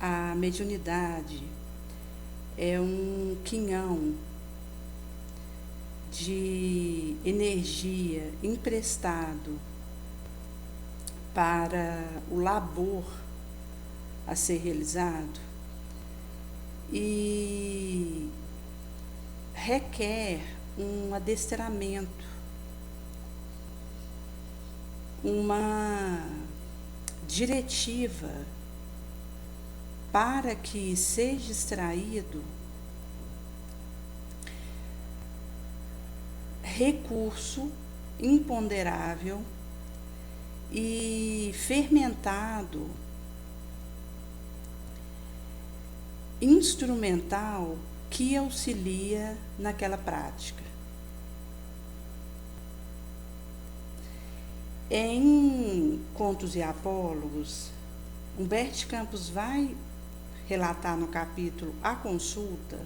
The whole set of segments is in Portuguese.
A mediunidade é um quinhão de energia emprestado para o labor a ser realizado e requer um adestramento, uma diretiva para que seja extraído recurso imponderável e fermentado, instrumental que auxilia naquela prática. Em Contos e Apólogos, Humberto Campos vai relatar no capítulo A Consulta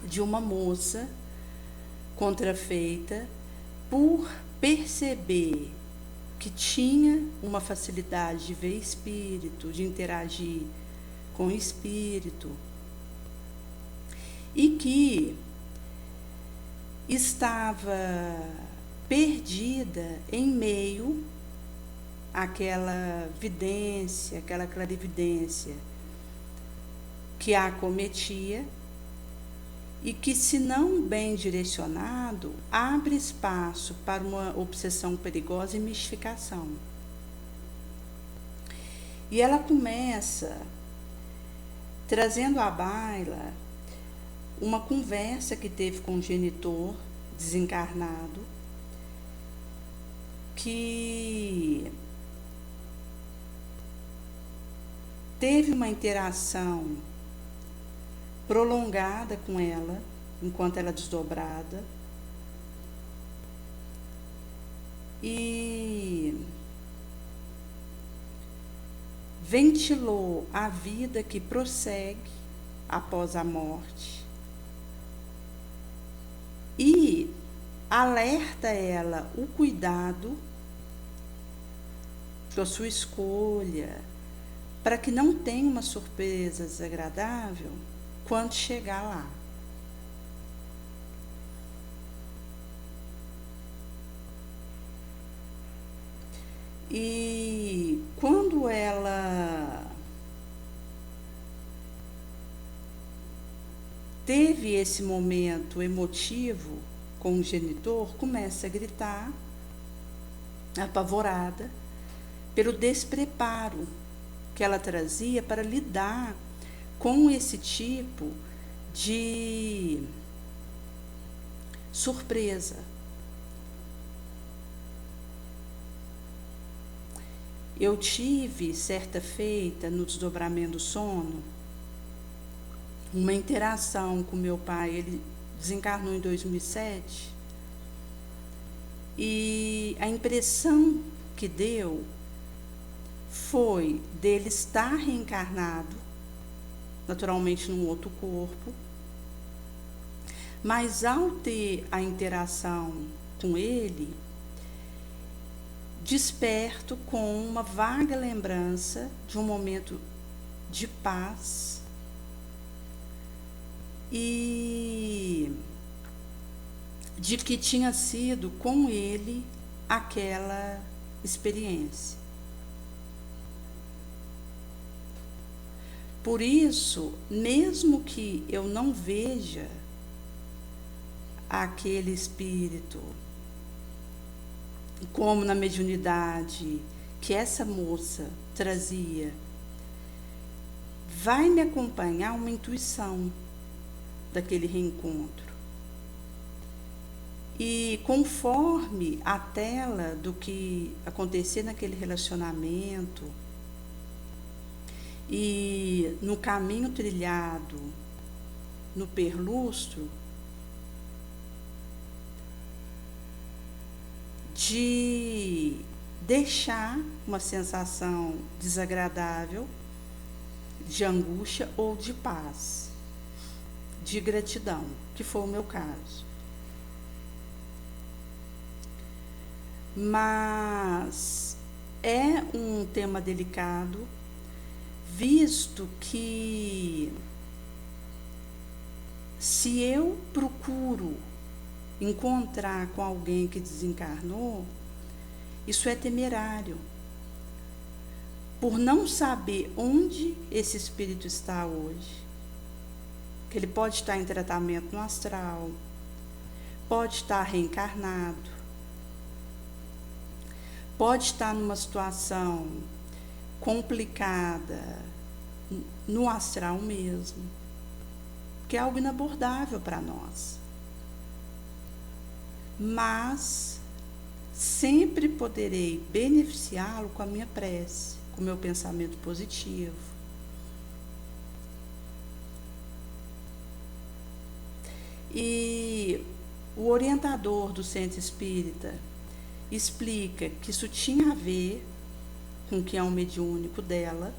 de uma moça contrafeita por perceber que tinha uma facilidade de ver espírito, de interagir com espírito, e que estava perdida em meio àquela vidência, aquela clarividência que a acometia e que, se não bem direcionado, abre espaço para uma obsessão perigosa e mistificação. E ela começa trazendo à baila uma conversa que teve com o genitor desencarnado, que teve uma interação prolongada com ela, enquanto ela desdobrada, e ventilou a vida que prossegue após a morte e alerta ela o cuidado da sua escolha, para que não tenha uma surpresa desagradável quando chegar lá. E quando ela teve esse momento emotivo com o genitor, começa a gritar, apavorada, pelo despreparo que ela trazia para lidar com esse tipo de surpresa. Eu tive, certa feita, no desdobramento do sono, uma interação com meu pai. Ele desencarnou em 2007 e a impressão que deu foi dele estar reencarnado, naturalmente num outro corpo, mas ao ter a interação com ele, desperto com uma vaga lembrança de um momento de paz e de que tinha sido com ele aquela experiência. Por isso, mesmo que eu não veja aquele espírito como na mediunidade que essa moça trazia, vai me acompanhar uma intuição daquele reencontro. E conforme a tela do que acontecia naquele relacionamento e no caminho trilhado no perlustro, de deixar uma sensação desagradável, de angústia ou de paz, de gratidão, que foi o meu caso. Mas é um tema delicado, visto que se eu procuro encontrar com alguém que desencarnou, isso é temerário, por não saber onde esse espírito está hoje. Que ele pode estar em tratamento no astral, pode estar reencarnado, pode estar numa situação complicada no astral mesmo, que é algo inabordável para nós. Mas sempre poderei beneficiá-lo com a minha prece, com o meu pensamento positivo. E o orientador do centro espírita explica que isso tinha a ver com o que é o mediúnico dela,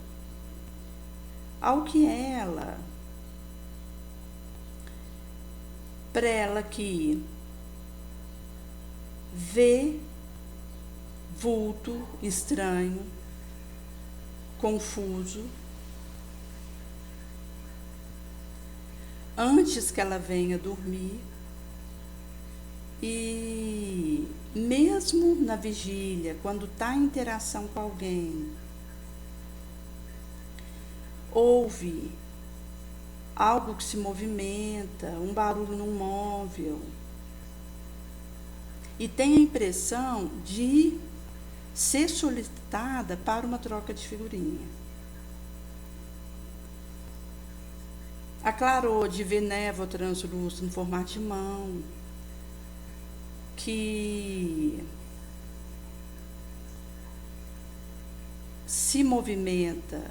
ao que ela, para ela que vê vulto estranho, confuso, antes que ela venha dormir, e mesmo na vigília, quando está em interação com alguém, ouve algo que se movimenta, um barulho num móvel, e tem a impressão de ser solicitada para uma troca de figurinha. Aclarou de ver névoa translúcida no formato de mão, que se movimenta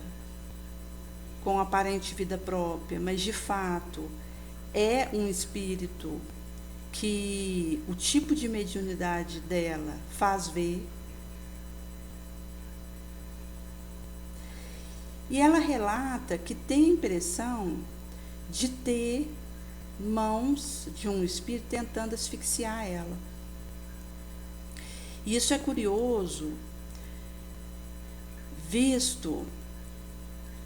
com aparente vida própria, mas de fato é um espírito que o tipo de mediunidade dela faz ver. E ela relata que tem a impressão de ter mãos de um espírito tentando asfixiar ela. E isso é curioso, visto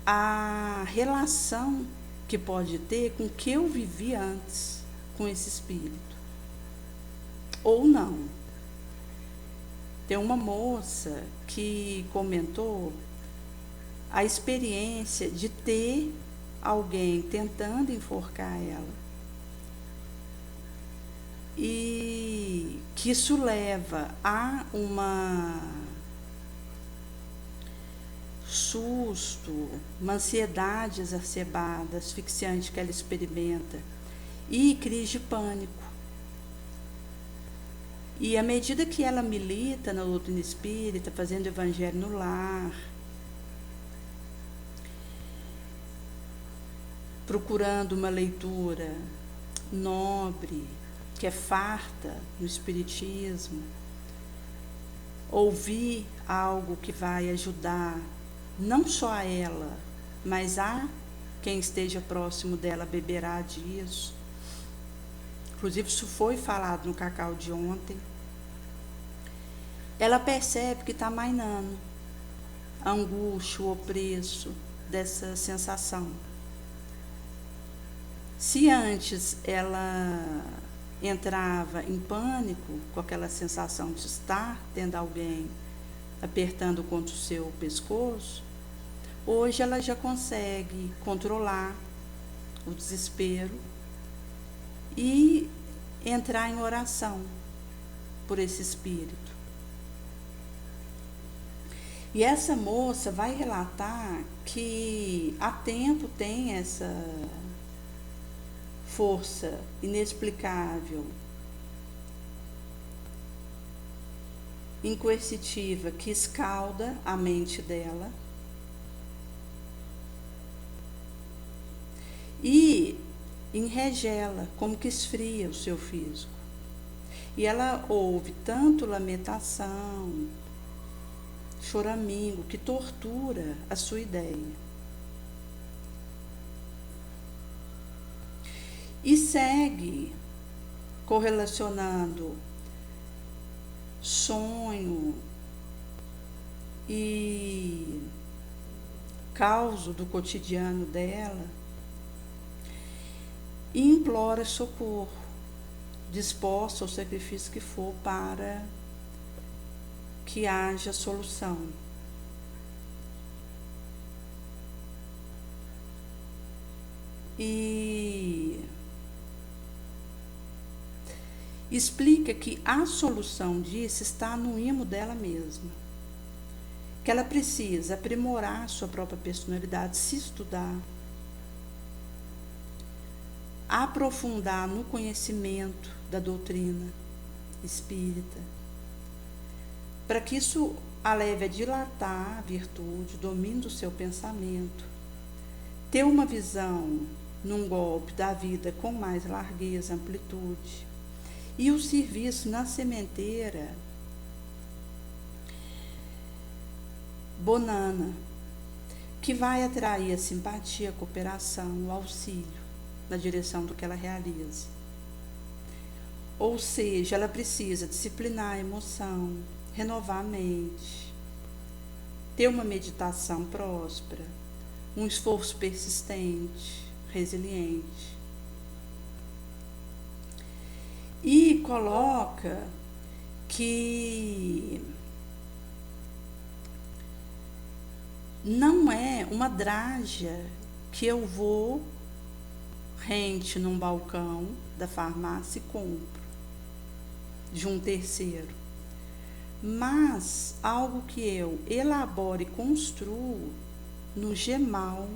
a relação que pode ter com o que eu vivi antes com esse espírito. Ou não. Tem uma moça que comentou a experiência de ter alguém tentando enforcar ela. E que isso leva a susto, uma ansiedade exacerbada, asfixiante que ela experimenta, e crise de pânico. E à medida que ela milita na doutrina espírita, fazendo evangelho no lar, procurando uma leitura nobre, que é farta no espiritismo, ouvir algo que vai ajudar não só a ela, mas a quem esteja próximo dela beberá disso. Inclusive isso foi falado no cacau de ontem. Ela percebe que está mainando a angústia, o opresso dessa sensação. Se antes ela entrava em pânico com aquela sensação de estar tendo alguém apertando contra o seu pescoço, hoje ela já consegue controlar o desespero e entrar em oração por esse espírito. E essa moça vai relatar que há tempo tem essa força inexplicável, incoercitiva, que escalda a mente dela e enregela, como que esfria o seu físico. E ela ouve tanto lamentação, choramingo, que tortura a sua ideia. E segue correlacionando sonho e caos do cotidiano dela e implora socorro, disposta ao sacrifício que for para que haja solução. E explica que a solução disso está no imo dela mesma, que ela precisa aprimorar sua própria personalidade, se estudar, aprofundar no conhecimento da doutrina espírita, para que isso a leve a dilatar a virtude, o domínio do seu pensamento, ter uma visão num golpe da vida com mais largueza, amplitude, e o serviço na sementeira Bonana, que vai atrair a simpatia, a cooperação, o auxílio na direção do que ela realiza. Ou seja, ela precisa disciplinar a emoção, renovar a mente, ter uma meditação próspera, um esforço persistente, resiliente. E coloca que não é uma drágia que eu vou rente num balcão da farmácia e compro de um terceiro, mas algo que eu elaboro e construo no gemal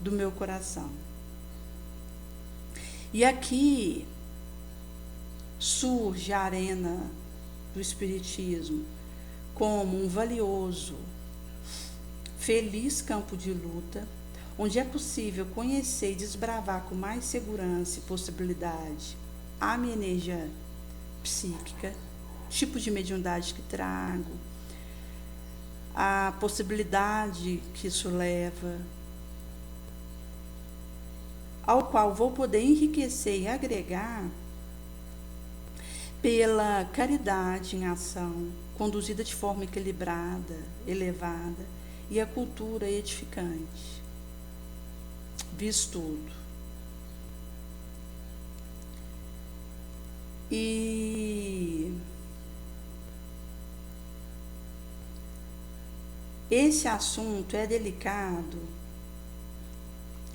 do meu coração. E aqui surge a arena do Espiritismo como um valioso, feliz campo de luta, onde é possível conhecer e desbravar com mais segurança e possibilidade a minha energia psíquica, tipo de mediunidade que trago, a possibilidade que isso leva, ao qual vou poder enriquecer e agregar pela caridade em ação, conduzida de forma equilibrada, elevada, e a cultura edificante. Visto tudo. E esse assunto é delicado,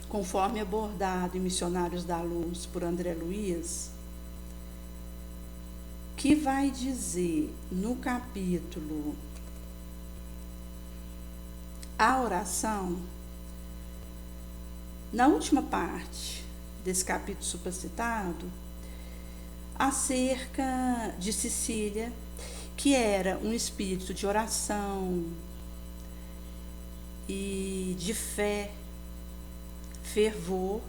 conforme abordado em Missionários da Luz por André Luiz, que vai dizer no capítulo A Oração, na última parte desse capítulo supracitado, acerca de Cecília, que era um espírito de oração e de fé, fervor,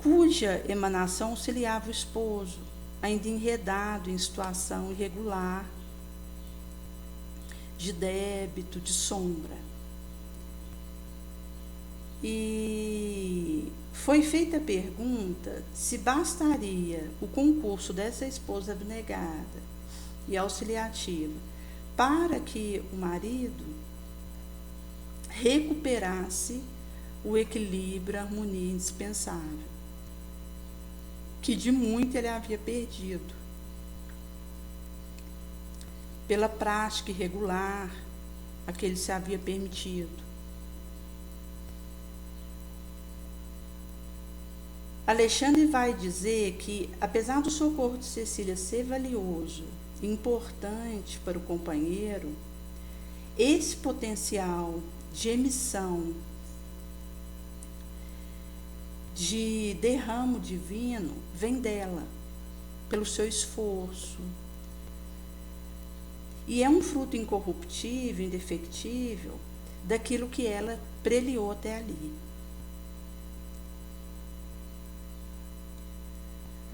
cuja emanação auxiliava o esposo, ainda enredado em situação irregular, de débito, de sombra. E foi feita a pergunta se bastaria o concurso dessa esposa abnegada e auxiliativa para que o marido recuperasse o equilíbrio, a harmonia indispensável, que de muito ele havia perdido pela prática irregular a que ele se havia permitido. Alexandre vai dizer que, apesar do socorro de Cecília ser valioso e importante para o companheiro, esse potencial de emissão de derramo divino vem dela, pelo seu esforço, e é um fruto incorruptível, indefectível, daquilo que ela preliou até ali.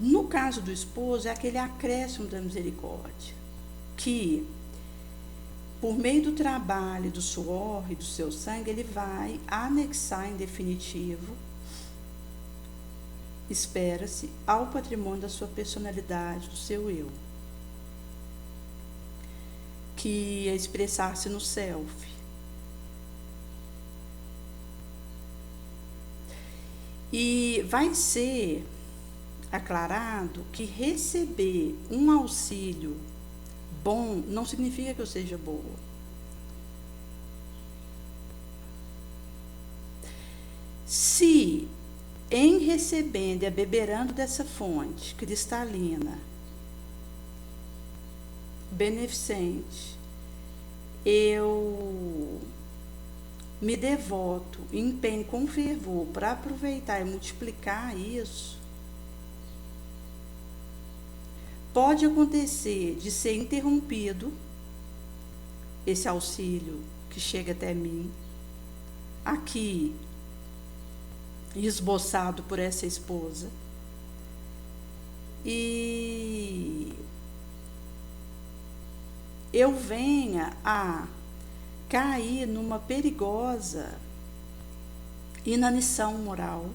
No caso do esposo, é aquele acréscimo da misericórdia, que, por meio do trabalho, do suor e do seu sangue, ele vai anexar em definitivo, espera-se, ao patrimônio da sua personalidade, do seu eu, que é expressar-se no self, E vai ser aclarado que receber um auxílio bom não significa que eu seja boa. Se em recebendo e abeberando dessa fonte cristalina, beneficente, eu me devoto, empenho com fervor para aproveitar e multiplicar isso, pode acontecer de ser interrompido esse auxílio que chega até mim, aqui esboçado por essa esposa, e eu venha a cair numa perigosa inanição moral,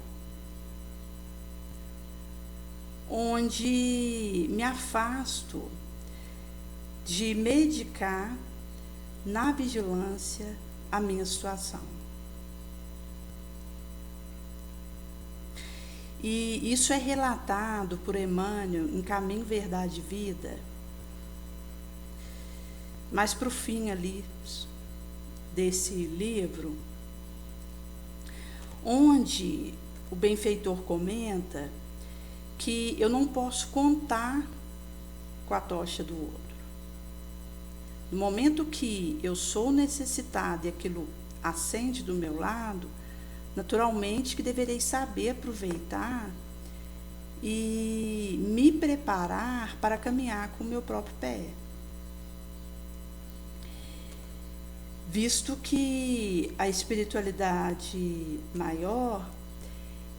onde me afasto de medicar na vigilância a minha situação. E isso é relatado por Emmanuel em Caminho, Verdade e Vida, mas para o fim ali desse livro, onde o benfeitor comenta que eu não posso contar com a tocha do outro. No momento que eu sou necessitada e aquilo acende do meu lado, naturalmente que deverei saber aproveitar e me preparar para caminhar com o meu próprio pé. Visto que a espiritualidade maior,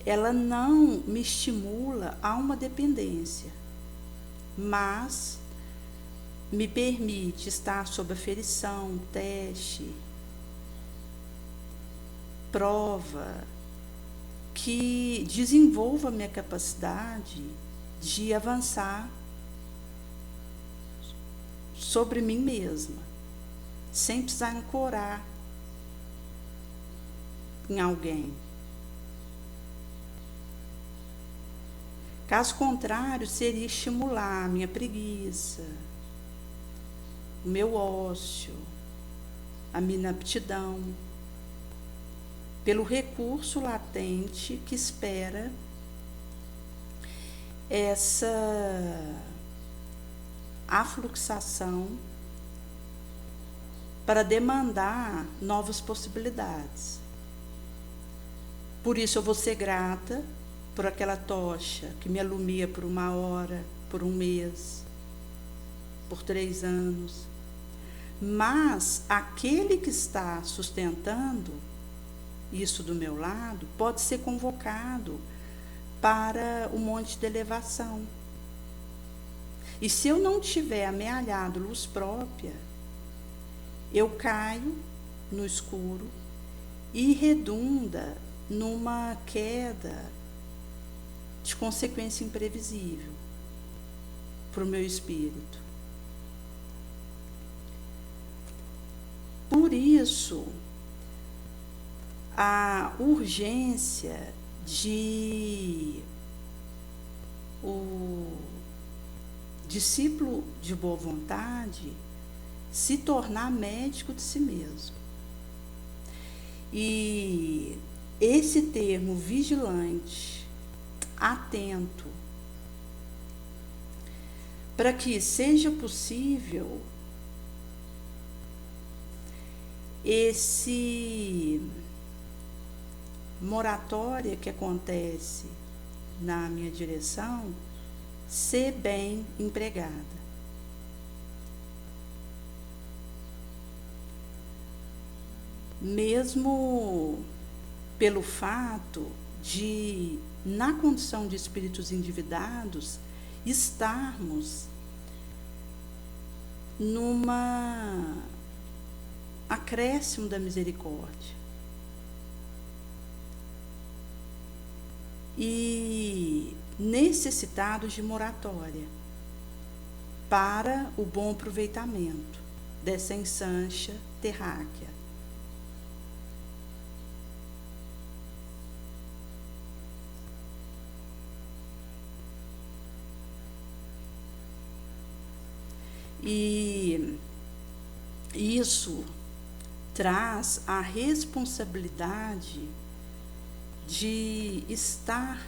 ela não me estimula a uma dependência, mas me permite estar sob aferição, teste, prova, que desenvolva a minha capacidade de avançar sobre mim mesma, sem precisar ancorar em alguém. Caso contrário, seria estimular a minha preguiça, o meu ócio, a minha inaptidão, pelo recurso latente que espera essa afluxação para demandar novas possibilidades. Por isso eu vou ser grata por aquela tocha que me alumia por 1 hora, por 1 mês, por 3 anos. Mas aquele que está sustentando isso do meu lado pode ser convocado para o monte de elevação. E se eu não tiver amealhado luz própria, eu caio no escuro e redunda numa queda de consequência imprevisível para o meu espírito. Por isso, a urgência de o discípulo de boa vontade se tornar médico de si mesmo. E esse termo vigilante, atento, para que seja possível esse moratória que acontece na minha direção ser bem empregada. Mesmo pelo fato de, na condição de espíritos endividados, estarmos numa acréscimo da misericórdia. E necessitados de moratória para o bom aproveitamento dessa ensancha terráquea. E isso traz a responsabilidade de estar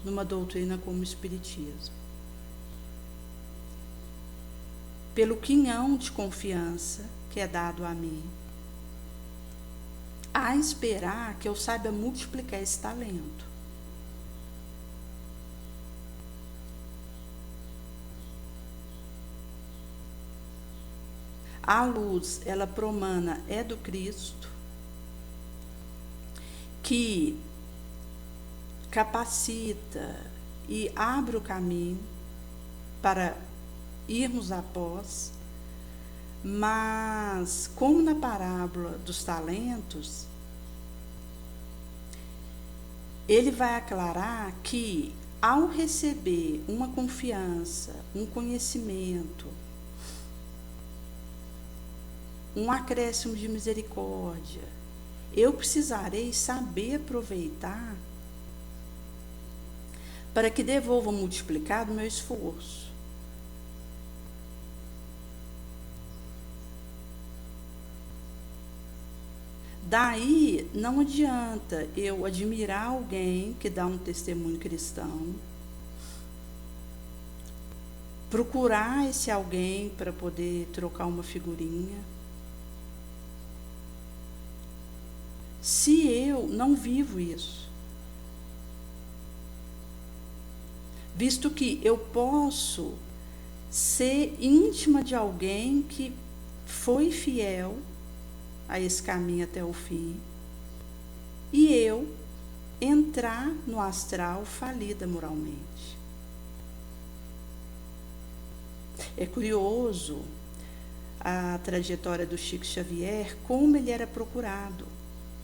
numa doutrina como o Espiritismo. Pelo quinhão de confiança que é dado a mim, a esperar que eu saiba multiplicar esse talento. A luz, ela promana é do Cristo, que capacita e abre o caminho para irmos após, mas como na parábola dos talentos, ele vai aclarar que ao receber uma confiança, um conhecimento, um acréscimo de misericórdia, eu precisarei saber aproveitar para que devolva multiplicado o meu esforço. Daí não adianta eu admirar alguém que dá um testemunho cristão, procurar esse alguém para poder trocar uma figurinha, se eu não vivo isso. Visto que eu posso ser íntima de alguém que foi fiel a esse caminho até o fim, e eu entrar no astral falida moralmente. É curioso a trajetória do Chico Xavier, como ele era procurado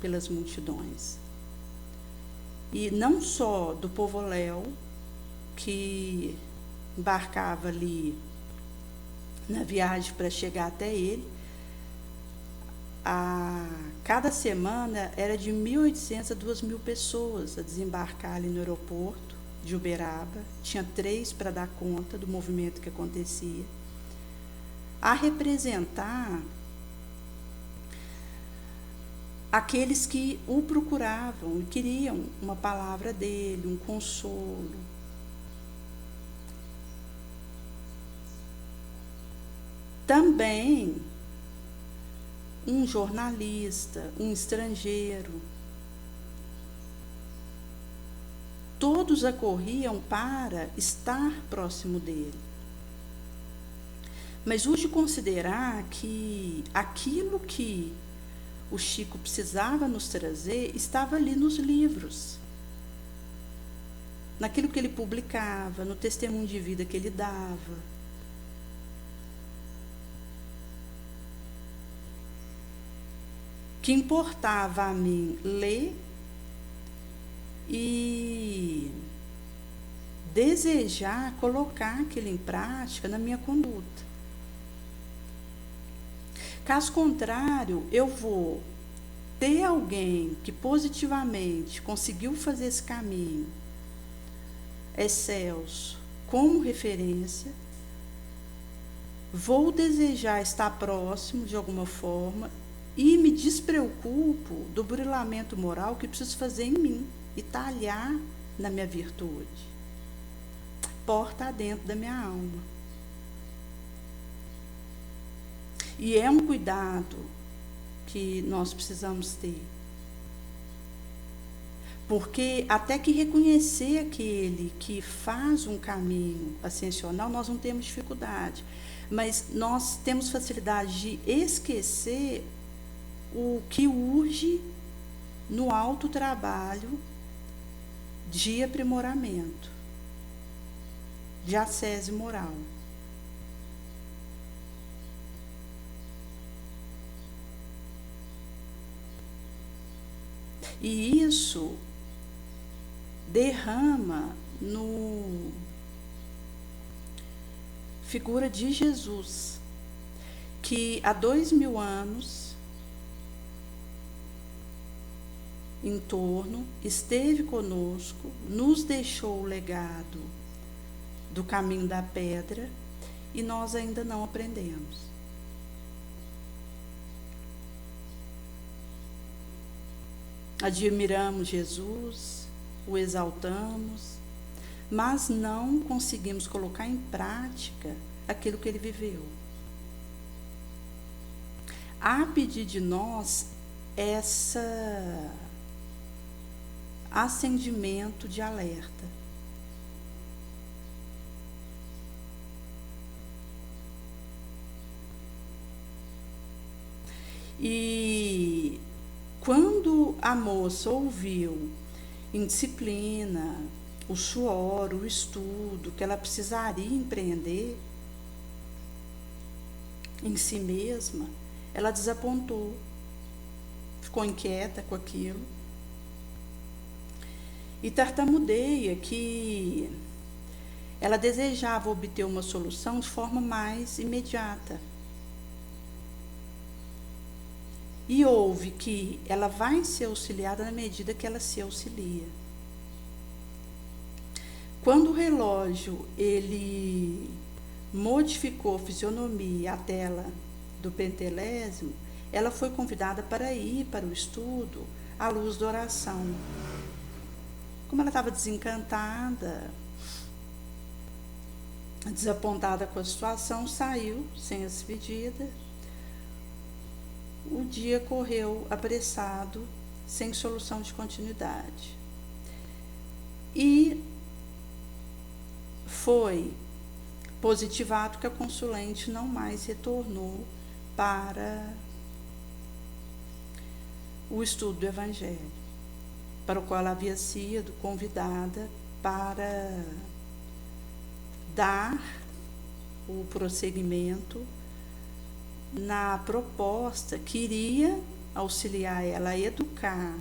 pelas multidões. E não só do povoléu que embarcava ali na viagem para chegar até ele, a cada semana era de 1.800 a 2.000 pessoas a desembarcar ali no aeroporto de Uberaba. Tinha 3 para dar conta do movimento que acontecia, a representar aqueles que o procuravam e queriam uma palavra dele, um consolo. Também um jornalista, um estrangeiro, todos acorriam para estar próximo dele. Mas urge considerar que aquilo que o Chico precisava nos trazer estava ali nos livros, naquilo que ele publicava, no testemunho de vida que ele dava. Que importava a mim ler e desejar colocar aquilo em prática na minha conduta. Caso contrário, eu vou ter alguém que positivamente conseguiu fazer esse caminho excelso como referência, vou desejar estar próximo de alguma forma e me despreocupo do burilamento moral que preciso fazer em mim e talhar na minha virtude, porta dentro da minha alma. E é um cuidado que nós precisamos ter, porque até que reconhecer aquele que faz um caminho ascensional, nós não temos dificuldade, mas nós temos facilidade de esquecer o que urge no alto trabalho de aprimoramento, de ascese moral. E isso derrama no figura de Jesus, que há 2.000 anos em torno, esteve conosco, nos deixou o legado do caminho da pedra e nós ainda não aprendemos. Admiramos Jesus, o exaltamos, mas não conseguimos colocar em prática aquilo que ele viveu. Há pedir de nós essa acendimento de alerta. E quando a moça ouviu em disciplina, o suor, o estudo que ela precisaria empreender em si mesma, ela desapontou, ficou inquieta com aquilo e tartamudeia que ela desejava obter uma solução de forma mais imediata. E ouve que ela vai ser auxiliada na medida que ela se auxilia. Quando o relógio ele modificou a fisionomia, a tela do pentelésimo, ela foi convidada para ir para o estudo à luz da oração. Como ela estava desencantada, desapontada com a situação, saiu sem a despedida. O dia correu apressado, sem solução de continuidade. E foi positivado que a consulente não mais retornou para o estudo do Evangelho, para o qual ela havia sido convidada para dar o prosseguimento na proposta que iria auxiliar ela a educar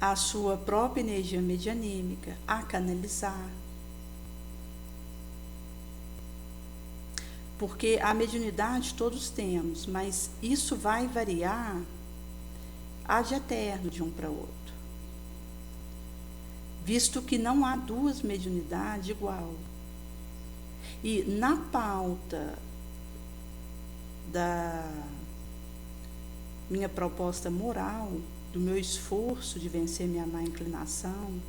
a sua própria energia medianímica, a canalizar. Porque a mediunidade todos temos, mas isso vai variar ad eterno de um para outro. Visto que não há duas mediunidades igual. E na pauta da minha proposta moral, do meu esforço de vencer minha má inclinação,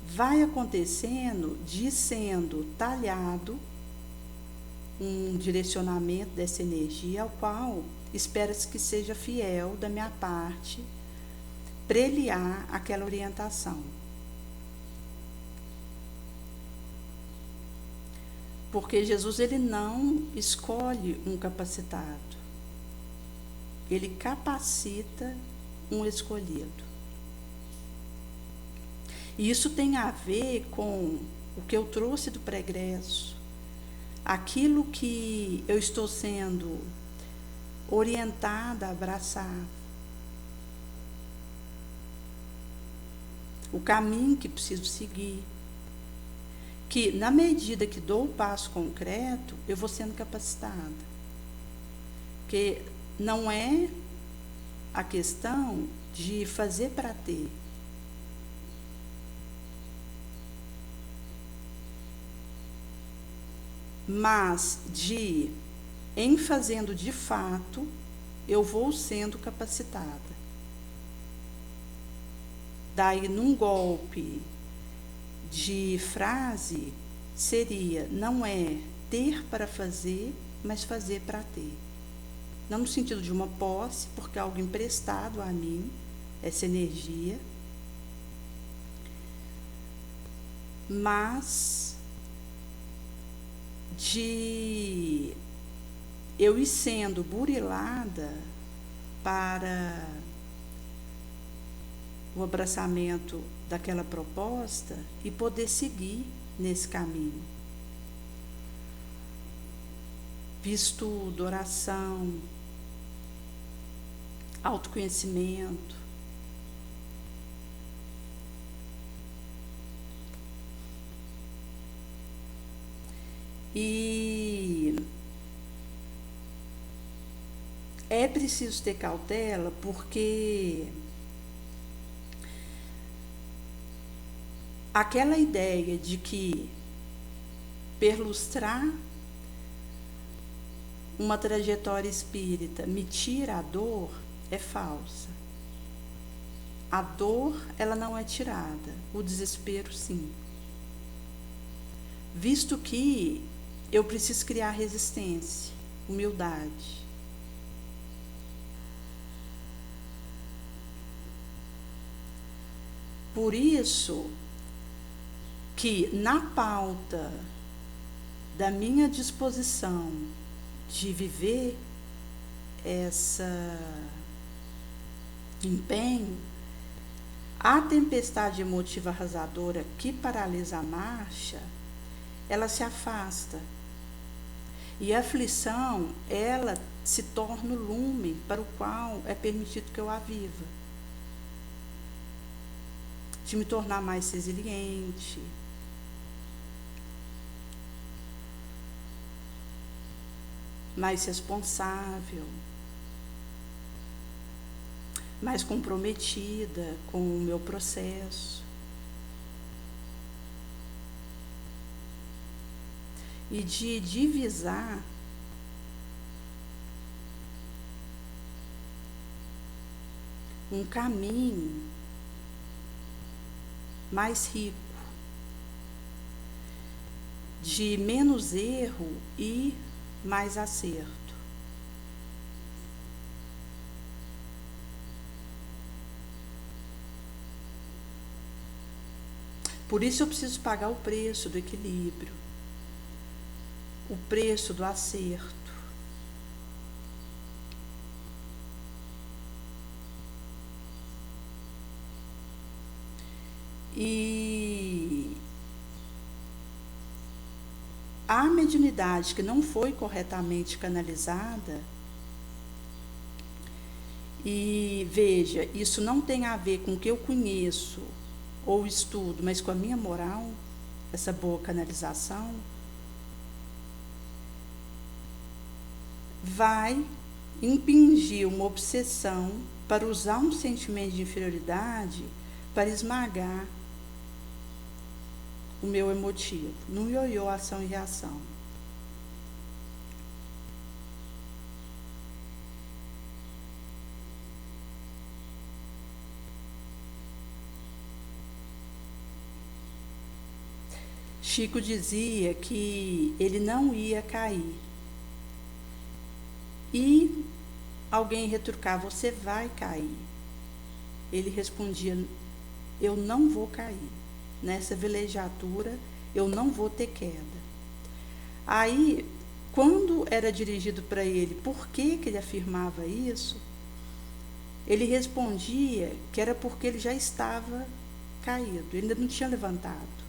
vai acontecendo de sendo talhado um direcionamento dessa energia, ao qual espera-se que seja fiel da minha parte, preliar aquela orientação. Porque Jesus ele não escolhe um capacitado, ele capacita um escolhido. E isso tem a ver com o que eu trouxe do pregresso, aquilo que eu estou sendo orientada a abraçar, o caminho que preciso seguir. Que na medida que dou o passo concreto, eu vou sendo capacitada. Porque não é a questão de fazer para ter. Mas em fazendo de fato, eu vou sendo capacitada. Daí, num golpe de frase, seria, não é ter para fazer, mas fazer para ter. Não no sentido de uma posse, porque é algo emprestado a mim, essa energia, mas de eu ir sendo burilada para o abraçamento daquela proposta e poder seguir nesse caminho. Estudo, oração, autoconhecimento. E é preciso ter cautela, porque aquela ideia de que perlustrar uma trajetória espírita me tira a dor é falsa. A dor, ela não é tirada, o desespero sim. Visto que eu preciso criar resistência, humildade. Por isso que na pauta da minha disposição de viver essa empenho, a tempestade emotiva arrasadora que paralisa a marcha, ela se afasta. E a aflição, ela se torna o lume para o qual é permitido que eu a viva. De me tornar mais resiliente, mais responsável, mais comprometida com o meu processo. E de divisar um caminho mais rico, de menos erro e mais acerto. Por isso eu preciso pagar o preço do equilíbrio, o preço do acerto. E a mediunidade que não foi corretamente canalizada, e veja, isso não tem a ver com o que eu conheço ou estudo, mas com a minha moral, essa boa canalização, vai impingir uma obsessão para usar um sentimento de inferioridade para esmagar o meu emotivo, no ioiô, ação e reação. Chico dizia que ele não ia cair. E alguém retrucava, você vai cair. Ele respondia, eu não vou cair. Nessa velejatura, eu não vou ter queda. Aí, quando era dirigido para ele, por que ele afirmava isso? Ele respondia que era porque ele já estava caído, ele ainda não tinha levantado.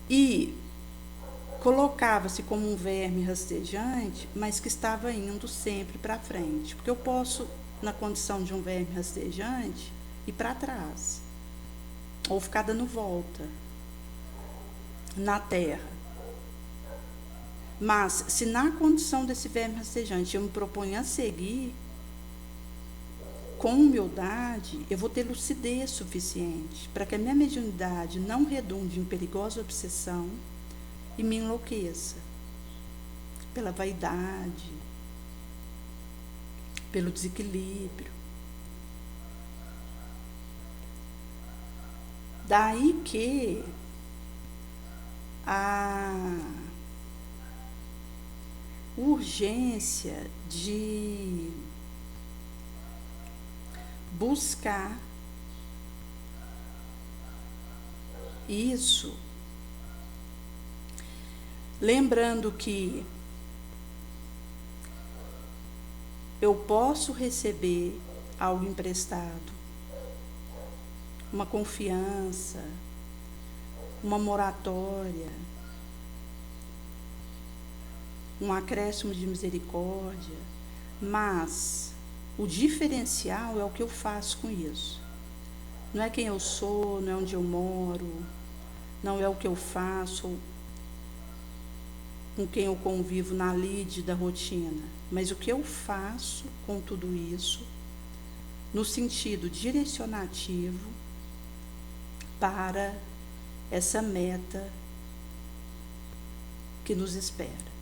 E colocava-se como um verme rastejante, mas que estava indo sempre para frente. Porque eu posso, na condição de um verme rastejante, ir para trás, ou ficar dando volta na terra. Mas, se na condição desse verme rastejante eu me proponho a seguir, com humildade, eu vou ter lucidez suficiente para que a minha mediunidade não redunde em perigosa obsessão e me enlouqueça pela vaidade, pelo desequilíbrio. Daí que a urgência de buscar isso, lembrando que eu posso receber algo emprestado, uma confiança, uma moratória, um acréscimo de misericórdia, mas o diferencial é o que eu faço com isso. Não é quem eu sou, não é onde eu moro, não é o que eu faço, com quem eu convivo na lide da rotina, mas o que eu faço com tudo isso, no sentido direcionativo para essa meta que nos espera.